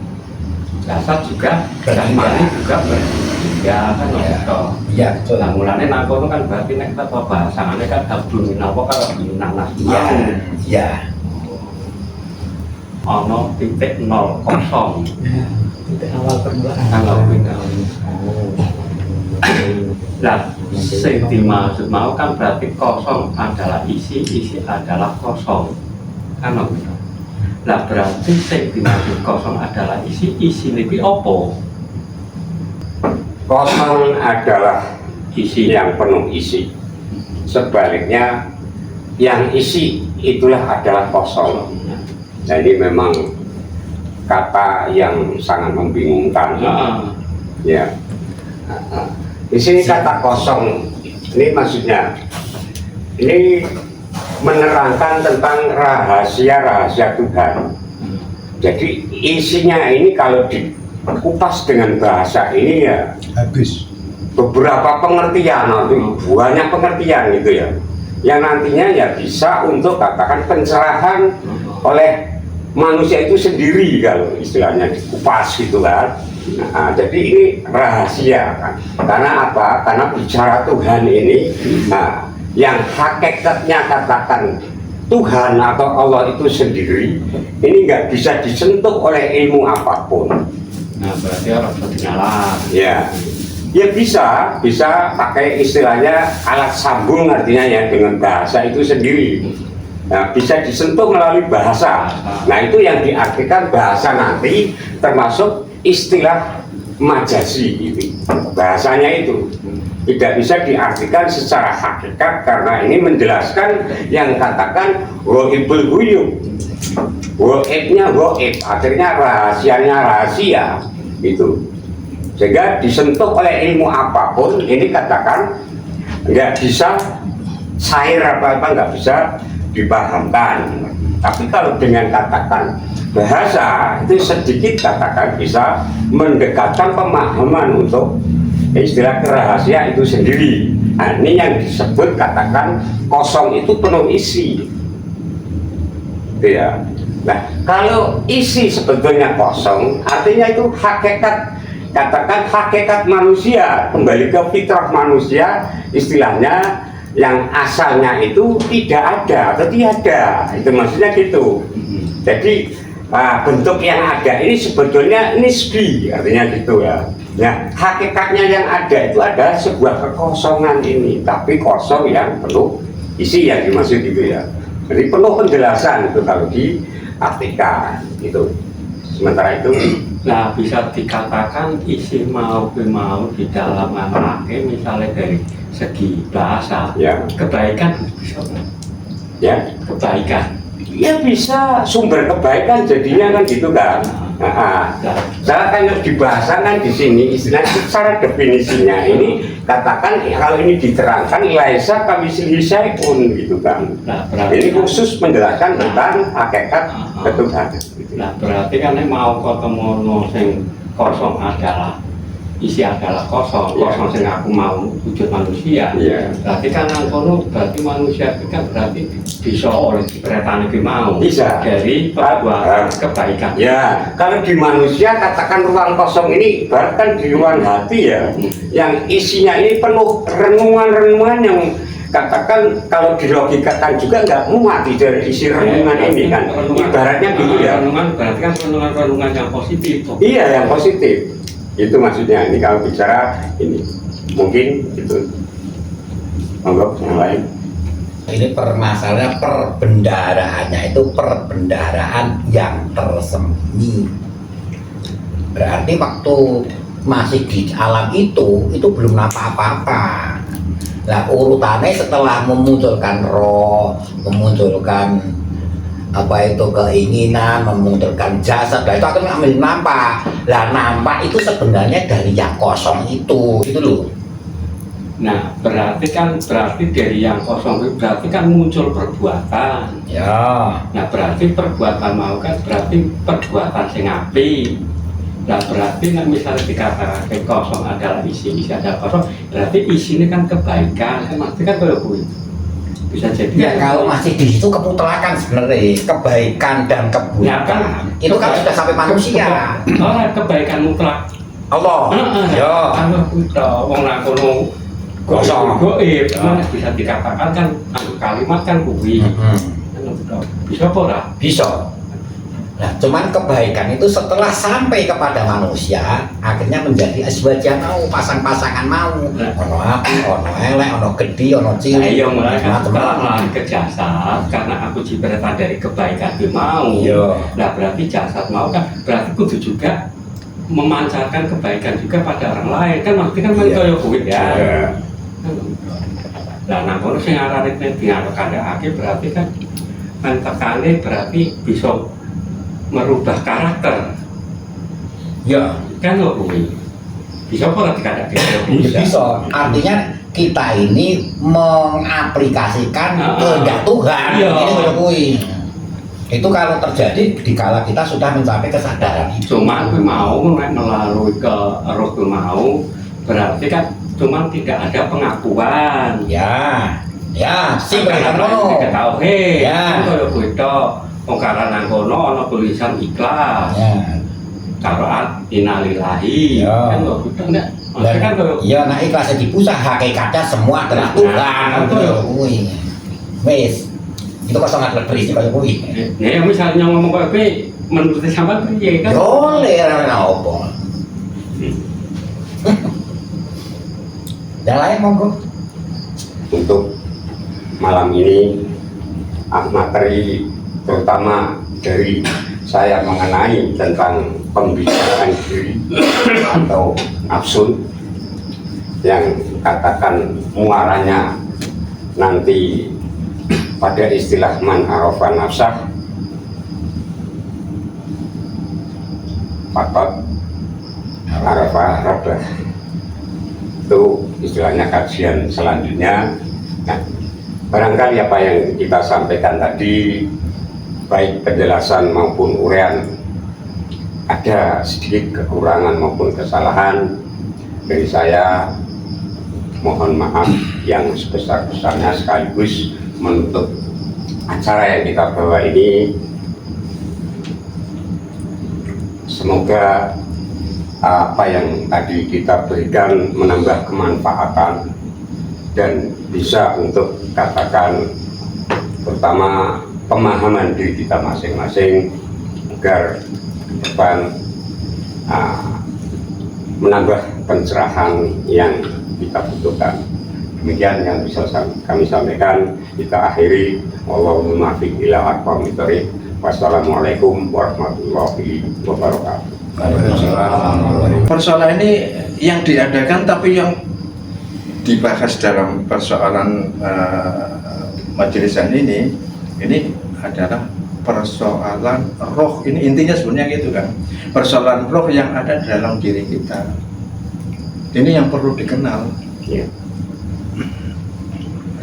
jasad juga jasmani juga berpindah kan gitu. Iya, betul. Nah, mulanya nangkono kan berarti nek apa bahasannya kan abdul minawa kan abdul nanas. Iya. Ono titik 0 kosong. Titik awal permulaan. Kalau nah, sing dimaksud mau kan berarti kosong adalah isi, isi adalah kosong. Kan gitu. Nah, berarti sing dimaksud kosong adalah isi, isi lebih opo? Kosong adalah Isi. yang penuh isi. Sebaliknya yang isi itulah adalah kosong. Nah, ini memang kata yang sangat membingungkan. Ya. Di sini kata kosong ini maksudnya ini menerangkan tentang rahasia-rahasia Tuhan. Jadi isinya ini kalau dikupas dengan bahasa ini ya Habis. beberapa pengertian, nanti banyak pengertian gitu ya, yang nantinya ya bisa untuk katakan pencerahan oleh manusia itu sendiri kalau istilahnya dikupas gitu kan. Nah, jadi ini rahasia kan, karena apa? Karena bicara Tuhan ini, nah, yang hakikatnya katakan Tuhan atau Allah itu sendiri ini nggak bisa disentuh oleh ilmu apapun. Nah berarti harus dinyala. Ya, ya bisa pakai istilahnya alat sambung, artinya ya dengan bahasa itu sendiri. Nah, bisa disentuh melalui bahasa. Nah, itu yang diartikan bahasa nanti termasuk istilah majasi gitu. Bahasanya itu tidak bisa diartikan secara hakikat karena ini menjelaskan yang katakan ghaibul ghuyub. Ghaibnya ghaib, akhirnya rahasianya rahasia itu. Sehingga disentuh oleh ilmu apapun ini katakan nggak bisa cair apa-apa, nggak bisa dipahamkan. Tapi kalau dengan katakan bahasa itu sedikit katakan bisa mendekatkan pemahaman untuk istilah rahasia itu sendiri. Nah, ini yang disebut katakan kosong itu penuh isi. Gitu ya. Nah, kalau isi sebetulnya kosong, artinya itu hakikat, katakan hakikat manusia, kembali ke fitrah manusia, istilahnya yang asalnya itu tidak ada atau tiada, itu maksudnya gitu. Jadi bentuk yang ada ini sebetulnya nisbi, artinya gitu ya. Nah, hakikatnya yang ada itu adalah sebuah kekosongan ini, tapi kosong yang penuh isi yang dimaksud gitu ya. Jadi penuh penjelasan itu kalau diartikan itu. Sementara itu, Nah bisa dikatakan isi mau di dalam anake misalnya dari segi bahasa ya, kebaikan bisa nggak? ya, Kebaikan. ya bisa sumber kebaikan jadinya kan gitu kan. Saya kan dibahasakan di sini istilah secara definisinya ini katakan kalau ini diterangkan laisa kamislihi syai'un gitu kan. Nah, berarti Ini khusus menjelaskan tentang hakikat ketuhanan. Gitu. Nah berarti kan ini mau ketemu sing kosong adalah isi adalah kosong, Iya. kosong sing aku mau wujud manusia. Iya. Berarti kan nang kono berarti manusia itu kan berarti bisa oleh diperintahkan iki mau Bisa. dari perbuatan kebaikan. Ya, kalau di manusia katakan ruang kosong ini bahkan di ruang hati ya, yang isinya ini penuh renungan-renungan yang katakan kalau dilogikakan juga nggak muat dari isi renungan ini kan, ibaratnya gitu ya. Renungan berarti kan renungan-renungan yang positif. Iya, yang positif. Itu maksudnya ini kalau bicara ini mungkin itu. Monggo yang lain. Ini permasalahan perbendaharaannya itu perbendaharaan yang tersembunyi. Berarti waktu masih di alam itu belum apa-apa. Nah urutannya setelah memunculkan roh, memunculkan apa itu keinginan, memunculkan jasad, nah itu akan mengambil nampak. Lah nampak itu sebenarnya dari yang kosong itu loh. Nah berarti dari yang kosong itu berarti kan muncul perbuatan. Ya. Nah berarti perbuatan mau kan berarti perbuatan sing apik. Nah berarti kan misalnya dikatakan kosong adalah isi adalah kosong, berarti isinya kan kebaikan, kan maksudnya kan kalau bisa jadi. Ya kalau masih di situ keputlakan sebenarnya kebaikan dan keburukan. Ya, kan, itu kan sudah sampai manusia. Kebaikan mutlak. Allah. Ya. Kalau kita wong nakono Kosong. goib, bisa dikatakan kan kalimat kan kuwi. Bisa apa ora? Bisa. Nah, cuman kebaikan itu setelah sampai kepada manusia akhirnya menjadi azwajah mau, pasang-pasangan mau. Ono api, ono elek, ono gede, ono cilik. Iya mulai kan macam-macam. melalui ke jasad karena aku cipratan dari kebaikan itu mau. Iya. Nah berarti jasad mau kan berarti kudu juga memancarkan kebaikan juga pada orang lain kan maksudnya kan mentoyo kuwi ya. Ya. Nah namun sing arane diarep kandhakake berarti kan mentekane berarti bisa merubah karakter. Ya, Kan lho kuwi. Bisa apa dikandhakake? bisa. Artinya kita ini mengaplikasikan kehendak Tuhan. Iya. Ini udah kui. Itu kalau terjadi dikala kita sudah mencapai kesadaran itu. Cuma aku mau melalui ke roh itu mau berarti kan cuma tidak ada pengakuan. Ya, si Karena ngono. tidak tahu Ya. kaya beda wong karana kono ana tulisan ikhlas. Ya. Karo innalillahi. Ya. Kan kok beda nek. Maksudnya kan kaya Ya, nah ikhlas dipusah hakikatnya semua adalah Tuhan. Betul. Kuwi. Wis. Itu kosongan lebih kaya kuwi. ya misalnya ngomong kaya kuwi menurut sampean piye kan? Yo, ora apa. Yang lain monggo. Untuk malam ini materi terutama dari saya mengenai tentang pembicaraan diri atau nafsu yang katakan muaranya nanti pada istilah man arafa nafsah fakot arafa rabbah, itu istilahnya kajian selanjutnya. Nah, barangkali apa yang kita sampaikan tadi baik penjelasan maupun uraian ada sedikit kekurangan maupun kesalahan dari saya, mohon maaf yang sebesar-besarnya, sekaligus menutup acara yang kita bawa ini. Semoga apa yang tadi kita berikan menambah kemanfaatan dan bisa untuk katakan pertama pemahaman diri kita masing-masing agar ke depan menambah pencerahan yang kita butuhkan. Demikian yang bisa kami sampaikan. Kita akhiri. Wallahul muwaffiq ila aqwamit thoriq. Wassalamualaikum warahmatullahi wabarakatuh. Persoalan ini yang diadakan tapi yang dibahas dalam persoalan majelisan ini adalah persoalan roh. Ini intinya sebenarnya gitu kan, persoalan roh yang ada dalam diri kita. Ini yang perlu dikenal, Ya.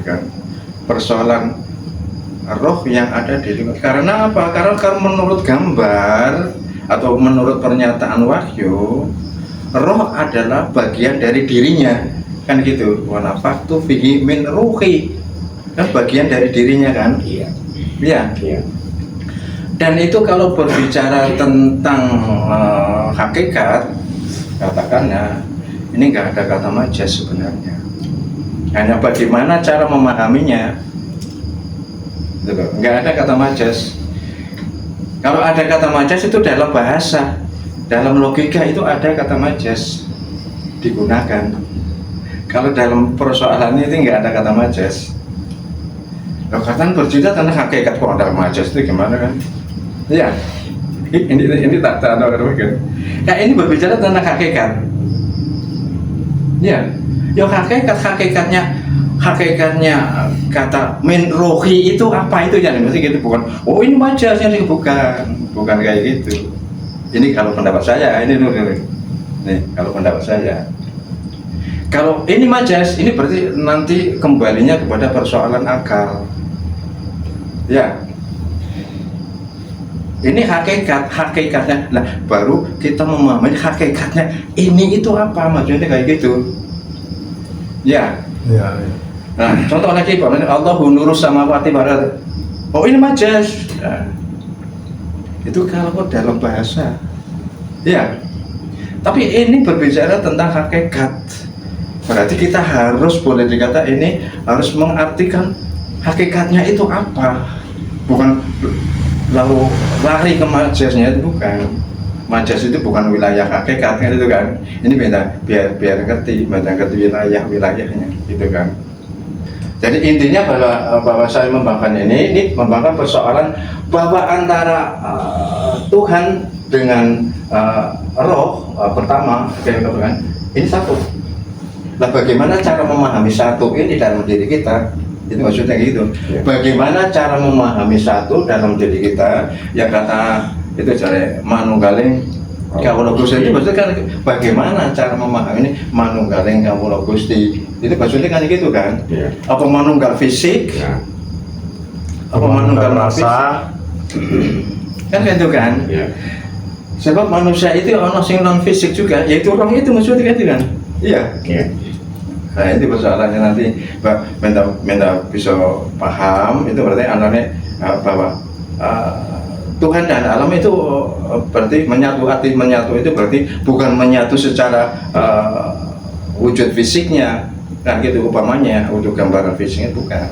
kan? Persoalan roh yang ada di diri. Karena apa? Karena menurut gambar atau menurut pernyataan wahyu, roh adalah bagian dari dirinya, kan gitu. Wa nafaktu fihi min ruhi, kan bagian dari dirinya kan. Iya. Ya. Iya. Dan itu kalau berbicara tentang hakikat, katakannya ini nggak ada kata majas sebenarnya. Hanya bagaimana cara memahaminya. Gitu loh. Nggak ada kata majas. Kalau ada kata majas itu dalam bahasa, dalam logika itu ada kata majas digunakan. Kalau dalam persoalan ini nggak ada kata majas. Kalau katakan bercerita tentang hakikat, kok ada majas itu gimana kan? Iya, ini tak ada kan? Nah ini berbicara tentang hakikat. Ya, hakikatnya kata min rohi itu apa itu yang mesti gitu, bukan oh ini majasnya sih, bukan kayak gitu. Ini kalau pendapat saya, ini kalau pendapat saya, kalau ini majas, ini berarti nanti kembalinya kepada persoalan akal. Ya, ini hakikatnya. Nah, baru kita memahami hakikatnya. Ini itu apa maksudnya kayak gitu. Ya. Ya, Nah, contoh lagi, Allahu nurus samawati wal ardh. Oh, ini majas. Nah, itu kalau dalam bahasa. Ya. Tapi ini berbicara tentang hakikat. Berarti kita harus, boleh dikata ini harus mengartikan hakikatnya itu apa. Bukan lalu lari ke majasnya, itu bukan. Majas itu bukan wilayah hakikat kan, itu kan. Ini beda, biar ngerti wilayahnya gitu kan. Jadi intinya bahwa saya membanggakan ini membanggakan persoalan bahwa antara Tuhan dengan roh pertama kan, ini satu. Nah, bagaimana cara memahami satu ini dalam diri kita? Itu maksudnya gitu. Bagaimana cara memahami satu dalam diri kita? Yang kata itu cara manunggaling kawula Gusti, itu maksudnya kan bagaimana cara memahami ini manunggaling kawula Gusti? Itu maksudnya kan gitu kan? Ya. Apa manunggal fisik? Ya. Apa manunggal rasa, rasa? Kan gitu kan. Ya. Sebab manusia itu ono sing non fisik juga, yaitu roh itu maksudnya gitu kan. Iya. Ya. Nah itu persoalannya nanti minta bisa paham itu berarti anaknya bahwa Tuhan dan alam itu berarti menyatu, arti menyatu itu berarti bukan menyatu secara wujud fisiknya kan gitu upamanya untuk gambaran fisiknya bukan.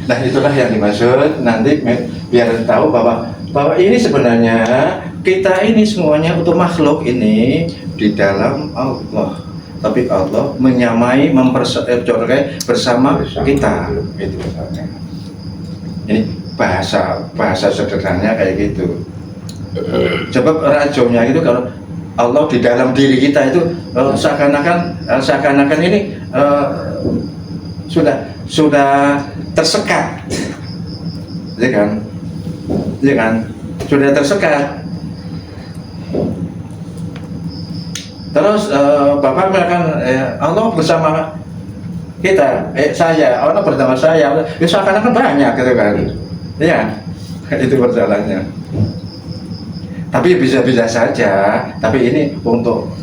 Nah itulah yang dimaksud nanti biar tahu bahwa ini sebenarnya kita ini semuanya untuk makhluk ini di dalam Allah, tapi Allah menyamai bersama kita itu misalnya. Ini bahasa sederhananya kayak gitu. Sebab rajonya itu kalau Allah di dalam diri kita itu seakan-akan ini sudah tersekat, ya kan, sudah tersekat. Terus Bapak mengatakan Allah bersama kita, saya, Allah bersama saya, ya seakan-akan banyak gitu kan, ya, itu persoalannya. Tapi bisa-bisa saja, tapi ini untuk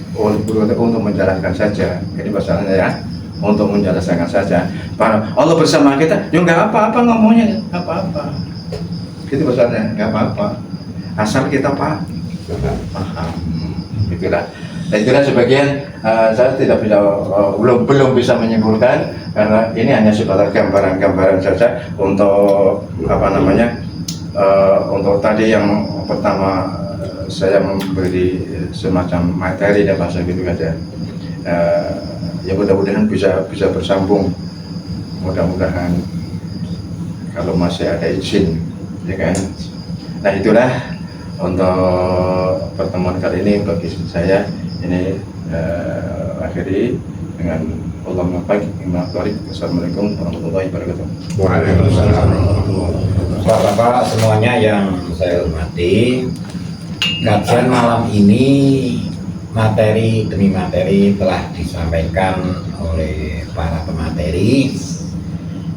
menjelaskan saja, ini masalahnya ya, untuk menjelaskan saja. Allah bersama kita, ya nggak apa-apa ngomongnya, nggak apa-apa. Itu masalahnya, nggak apa-apa. Asal kita paham. Itulah. Dan itulah sebagian saya tidak bisa belum bisa menyimpulkan karena ini hanya sebatas gambaran-gambaran saja untuk untuk tadi yang pertama saya memberi semacam materi dan bahasa gitu saja. Ya mudah-mudahan bisa bersambung, mudah-mudahan kalau masih ada izin, ya kan. Nah itulah untuk pertemuan kali ini bagi saya ini akhiri dengan Assalamualaikum warahmatullahi wabarakatuh. Waalaikumsalam. Bapak-bapak semuanya yang saya hormati, kajian malam ini materi demi materi telah disampaikan oleh para pemateri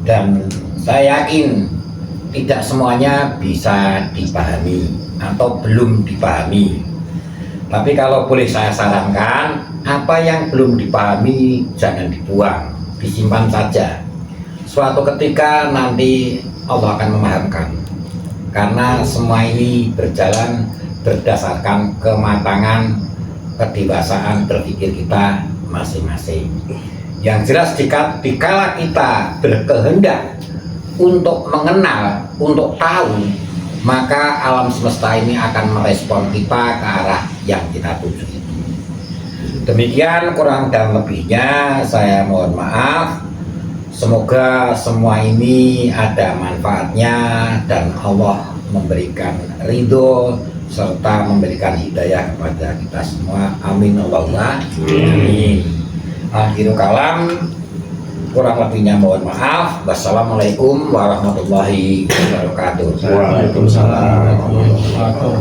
dan saya yakin tidak semuanya bisa dipahami atau belum dipahami. Tapi kalau boleh saya sarankan, apa yang belum dipahami jangan dibuang, disimpan saja. Suatu ketika nanti Allah akan memahamkan. Karena semua ini berjalan berdasarkan kematangan, kedewasaan berpikir kita masing-masing. Yang jelas dikala kita berkehendak untuk mengenal, untuk tahu, maka alam semesta ini akan merespon kita ke arah yang kita tuju itu. Demikian kurang dan lebihnya saya mohon maaf. Semoga semua ini ada manfaatnya dan Allah memberikan ridho serta memberikan hidayah kepada kita semua. Amin Allahumma amin. Akhirul kalam, kurang lebihnya mohon maaf. Wassalamualaikum warahmatullahi wabarakatuh. Waalaikumsalam warahmatullahi wabarakatuh.